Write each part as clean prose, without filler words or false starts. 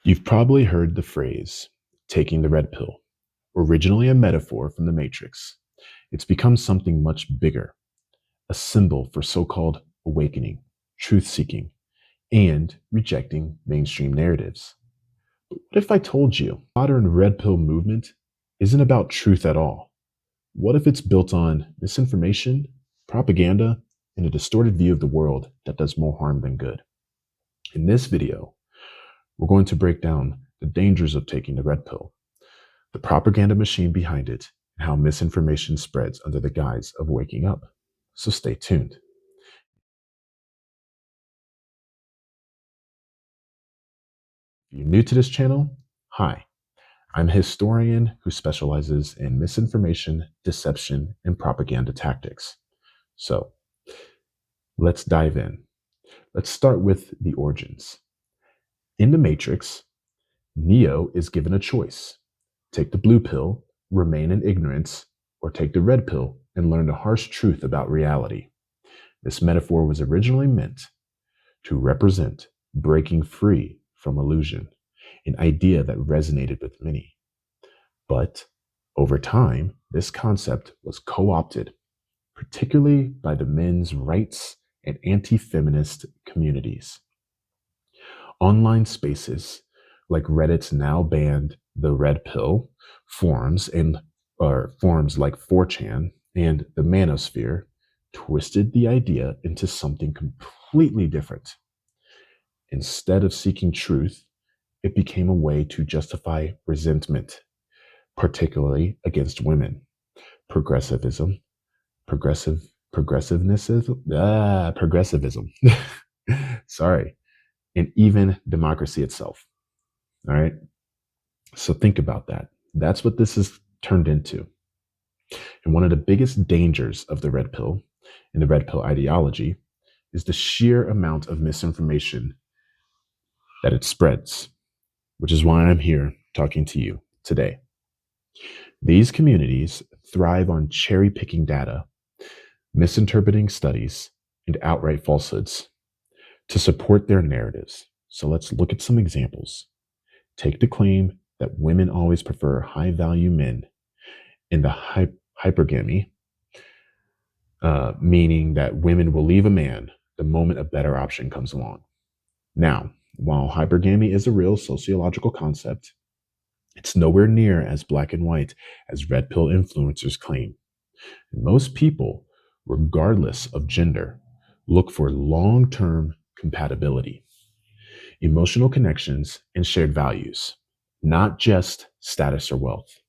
You've probably heard the phrase, taking the red pill, originally a metaphor from the Matrix. It's become something much bigger, a symbol for so called awakening, truth seeking, and rejecting mainstream narratives. But what if I told you modern red pill movement isn't about truth at all? What if it's built on misinformation, propaganda, and a distorted view of the world that does more harm than good? In this video, we're going to break down the dangers of taking the red pill, the propaganda machine behind it, and how misinformation spreads under the guise of waking up. So stay tuned. If you're new to this channel, hi. I'm a historian who specializes in misinformation, deception, and propaganda tactics. So let's dive in. Let's start with the origins. In the Matrix, Neo is given a choice: take the blue pill, remain in ignorance, or take the red pill and learn the harsh truth about reality. This metaphor was originally meant to represent breaking free from illusion, an idea that resonated with many. But over time, this concept was co-opted, particularly by the men's rights and anti-feminist communities. Online spaces like Reddit's now banned the red pill forums forums like 4chan and the manosphere twisted the idea into something completely different. Instead of seeking truth, it became a way to justify resentment, particularly against women, progressivism, progressivism, sorry, and even democracy itself. All right. So think about that. That's what this has turned into. And one of the biggest dangers of the red pill and the red pill ideology is the sheer amount of misinformation that it spreads, which is why I'm here talking to you today. These communities thrive on cherry picking data, misinterpreting studies, and outright falsehoods to support their narratives. So let's look at some examples. Take the claim that women always prefer high value men in the hypergamy, meaning that women will leave a man the moment a better option comes along. Now, while hypergamy is a real sociological concept, it's nowhere near as black and white as red pill influencers claim. Most people, regardless of gender, look for long-term compatibility, emotional connections, and shared values, not just status or wealth.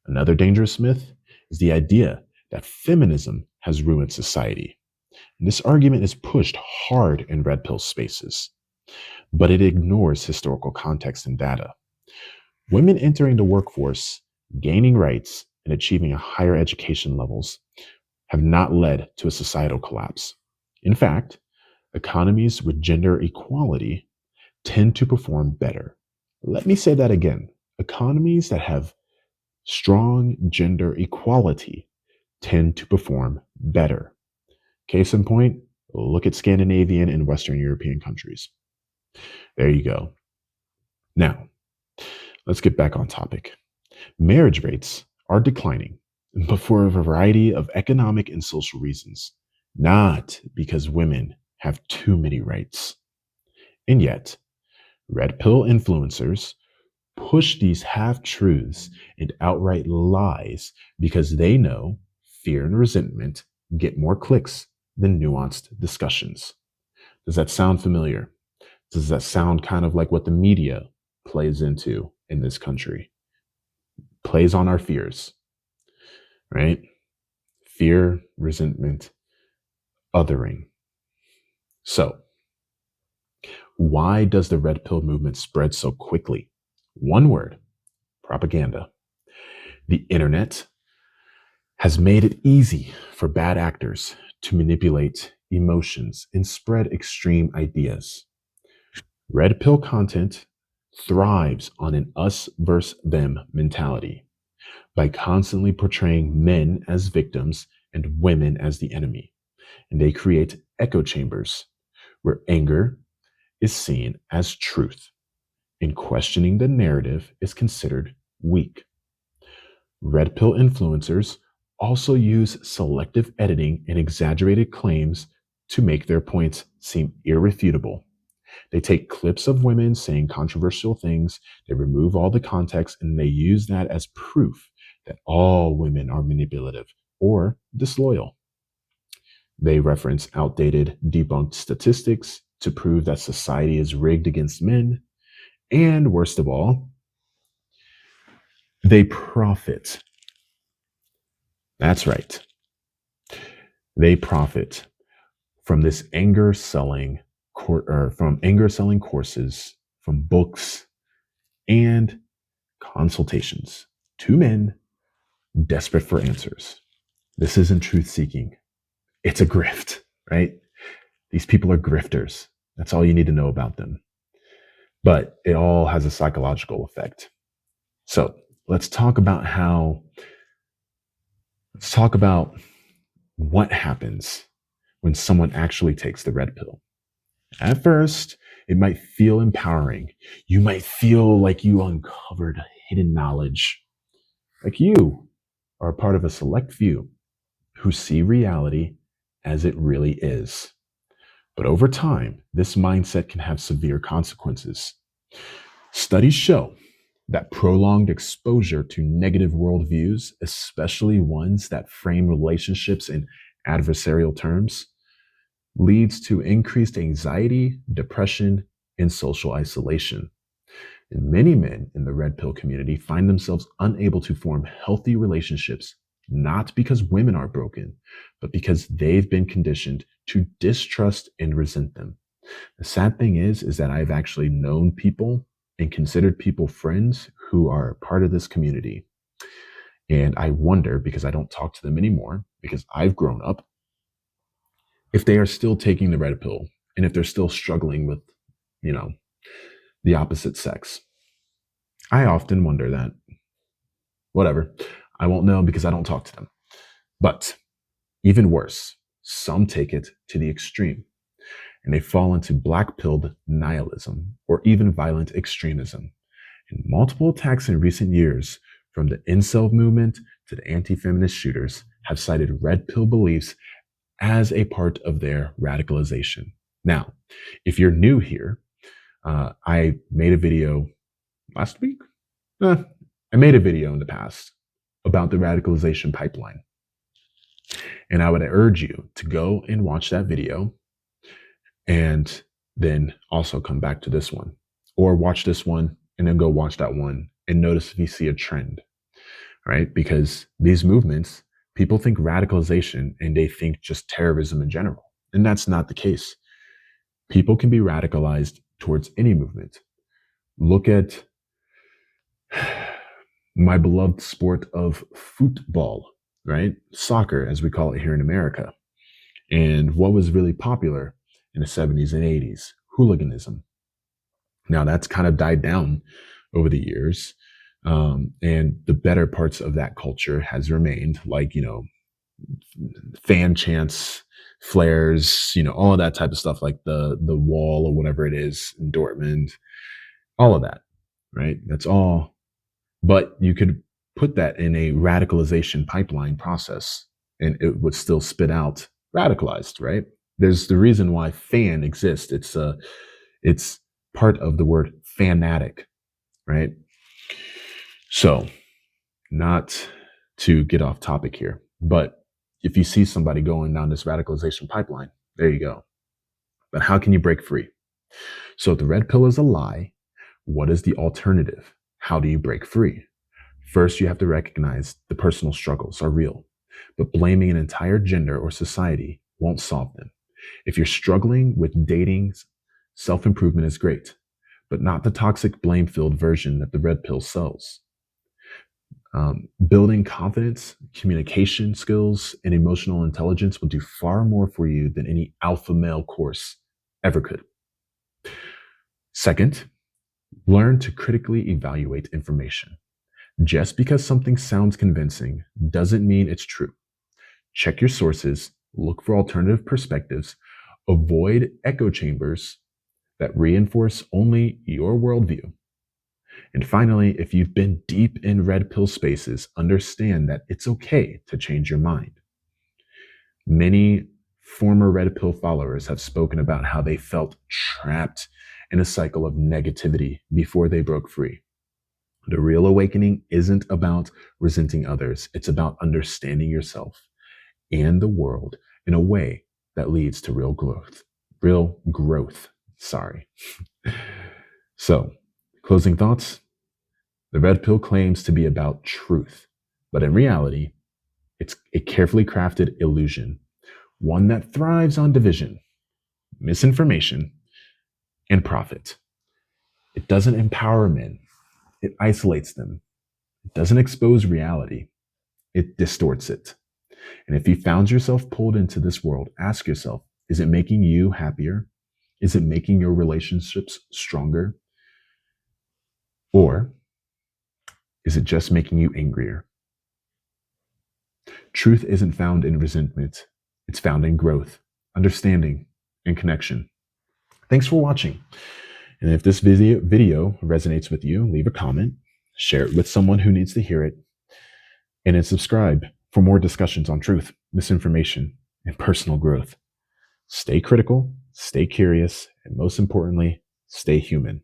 Another dangerous myth is the idea that feminism has ruined society. And this argument is pushed hard in red pill spaces, but it ignores historical context and data. Women entering the workforce, gaining rights, and achieving a higher education levels have not led to a societal collapse. In fact, economies with gender equality tend to perform better. Let me say that again. Economies that have strong gender equality tend to perform better. Case in point, look at Scandinavian and Western European countries. There you go. Now, let's get back on topic. Marriage rates are declining, but for a variety of economic and social reasons, not because women have too many rights. And yet, red pill influencers push these half-truths and outright lies because they know fear and resentment get more clicks than nuanced discussions. Does that sound familiar? Does that sound kind of like what the media plays into in this country? Plays on our fears, right? Fear, resentment, othering. So, why does the red pill movement spread so quickly? One word: propaganda. The internet has made it easy for bad actors to manipulate emotions and spread extreme ideas. Red pill content thrives on an us versus them mentality by constantly portraying men as victims and women as the enemy. And they create echo chambers where anger is seen as truth and questioning the narrative is considered weak. Red pill influencers also use selective editing and exaggerated claims to make their points seem irrefutable. They take clips of women saying controversial things, they remove all the context, and they use that as proof that all women are manipulative or disloyal. They reference outdated, debunked statistics to prove that society is rigged against men. And worst of all, they profit. That's right. They profit from this anger selling, from anger selling courses, from books and consultations to men desperate for answers. This isn't truth seeking. It's a grift, right? These people are grifters. That's all you need to know about them. But it all has a psychological effect. So let's talk about what happens when someone actually takes the red pill. At first, it might feel empowering. You might feel like you uncovered hidden knowledge, like you are part of a select few who see reality as it really is. But over time, this mindset can have severe consequences. Studies show that prolonged exposure to negative worldviews, especially ones that frame relationships in adversarial terms, leads to increased anxiety, depression, and social isolation. And many men in the red pill community find themselves unable to form healthy relationships, not because women are broken, but because they've been conditioned to distrust and resent them. The sad thing is that I've actually known people and considered people friends who are part of this community. And I wonder, because I don't talk to them anymore, because I've grown up, if they are still taking the red pill and if they're still struggling with, the opposite sex. I often wonder that. Whatever. I won't know because I don't talk to them. But even worse, some take it to the extreme and they fall into black-pilled nihilism or even violent extremism. And multiple attacks in recent years, from the incel movement to the anti-feminist shooters, have cited red pill beliefs as a part of their radicalization. Now, if you're new here, I made a video last week. I made a video in the past about the radicalization pipeline. And I would urge you to go and watch that video and then also come back to this one, or watch this one and then go watch that one and notice if you see a trend, right? Because these movements, people think radicalization and they think just terrorism in general. And that's not the case. People can be radicalized towards any movement. Look at my beloved sport of football, right? Soccer, as we call it here in America. And what was really popular in the 70s and 80s? Hooliganism. Now that's kind of died down over the years. And the better parts of that culture has remained, like, fan chants, flares, all of that type of stuff, like the wall or whatever it is in Dortmund, all of that, right? That's all. But you could put that in a radicalization pipeline process and it would still spit out radicalized, right? There's the reason why fan exists. It's part of the word fanatic, right? So, not to get off topic here, but if you see somebody going down this radicalization pipeline, there you go. But how can you break free? So if the red pill is a lie, what is the alternative? How do you break free? First, you have to recognize the personal struggles are real, but blaming an entire gender or society won't solve them. If you're struggling with dating, self-improvement is great, but not the toxic blame-filled version that the red pill sells. Building confidence, communication skills, and emotional intelligence will do far more for you than any alpha male course ever could. Second, learn to critically evaluate information. Just because something sounds convincing doesn't mean it's true. Check your sources, look for alternative perspectives, avoid echo chambers that reinforce only your worldview. And finally, if you've been deep in red pill spaces, understand that it's okay to change your mind. Many former red pill followers have spoken about how they felt trapped in a cycle of negativity before they broke free. The real awakening isn't about resenting others, it's about understanding yourself and the world in a way that leads to real growth. Real growth. Sorry. So, closing thoughts. The red pill claims to be about truth, but in reality, it's a carefully crafted illusion, one that thrives on division, misinformation, and profit. It doesn't empower men, it isolates them. It doesn't expose reality, it distorts it. And if you found yourself pulled into this world, ask yourself, is it making you happier? Is it making your relationships stronger? Or is it just making you angrier? Truth isn't found in resentment. It's found in growth, understanding, and connection. Thanks for watching. And if this video resonates with you, leave a comment, share it with someone who needs to hear it, and then subscribe for more discussions on truth, misinformation, and personal growth. Stay critical, stay curious, and most importantly, stay human.